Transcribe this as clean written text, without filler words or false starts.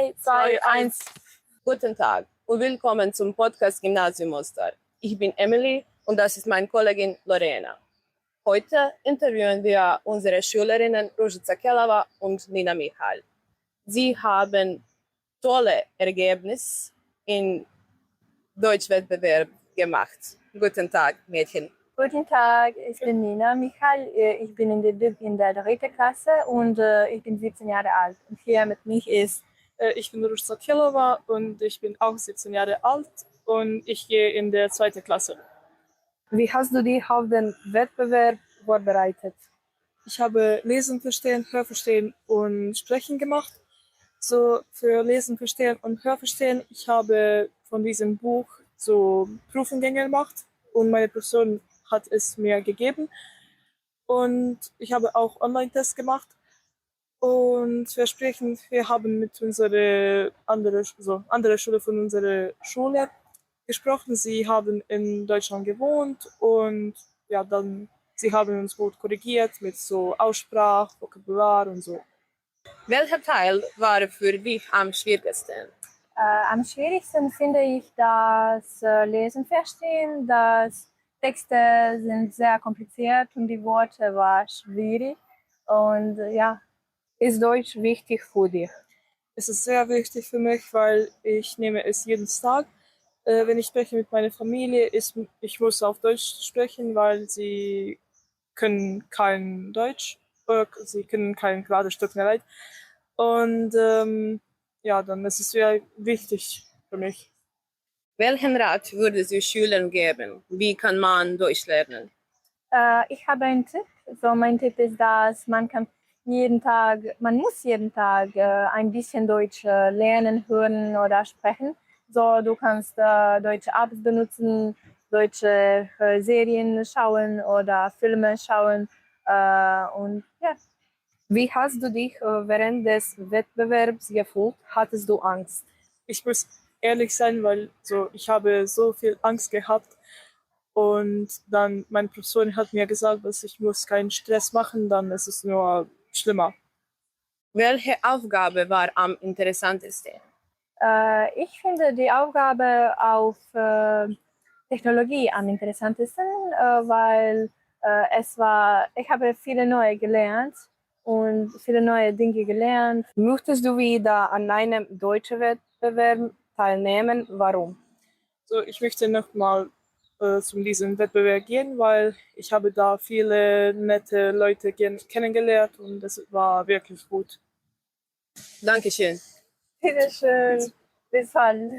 3, 2, 1. Guten Tag und willkommen zum Podcast Gymnasium Mostar. Ich bin Emily und das ist meine Kollegin Lorena. Heute interviewen wir unsere Schülerinnen Ružica Kelava und Nina Michal. Sie haben tolle Ergebnisse im Deutschwettbewerb gemacht. Guten Tag, Mädchen. Guten Tag, ich bin Nina Michal. Ich bin in der 3. Klasse und ich bin 17 Jahre alt. Und hier mit mir ist Ich bin Ružica Kelava und ich bin auch 17 Jahre alt und ich gehe in der 2. Klasse. Wie hast du dich auf den Wettbewerb vorbereitet? Ich habe Lesen, Verstehen, Hörverstehen und Sprechen gemacht. So für Lesen, Verstehen und Hörverstehen, ich habe von diesem Buch so Prüfungen gemacht und meine Person hat es mir gegeben. Und ich habe auch Online-Tests gemacht. Und für Sprechen, wir haben mit unserer andere Schule von unserer Schule gesprochen. Sie haben in Deutschland gewohnt und ja, dann sie haben uns gut korrigiert mit so Aussprache, Vokabular und so. Welcher Teil war für dich am schwierigsten? am schwierigsten finde ich das Lesen verstehen. Das Texte sind sehr kompliziert und die Worte waren schwierig. Und ja, Ist Deutsch wichtig für dich? Es ist sehr wichtig für mich, weil ich nehme es jeden Tag. Wenn ich spreche mit meiner Familie, ich muss auf Deutsch sprechen, weil sie können kein Deutsch, sie können kein gerades Stück mehr leid. Und ja, dann ist es sehr wichtig für mich. Welchen Rat würdest du Schülern geben? Wie kann man Deutsch lernen? ich habe einen Tipp. So, mein Tipp ist, dass man muss jeden Tag ein bisschen Deutsch lernen, hören oder sprechen. So, du kannst deutsche Apps benutzen, deutsche Serien schauen oder Filme schauen und ja. Wie hast du dich während des Wettbewerbs gefühlt? Hattest du Angst? Ich muss ehrlich sein, weil so, ich habe so viel Angst gehabt. Und dann meine Professorin hat mir gesagt, dass ich muss keinen Stress machen, dann ist es nur schlimmer. Welche Aufgabe war am interessantesten? Ich finde die Aufgabe auf Technologie am interessantesten, weil ich habe viele neue gelernt und viele neue Dinge gelernt. Möchtest du wieder an einem deutschen Wettbewerb teilnehmen? Warum? So, ich möchte nochmal zu diesem Wettbewerb gehen, weil ich habe da viele nette Leute kennengelernt und es war wirklich gut. Dankeschön. Bitteschön. Bis bald.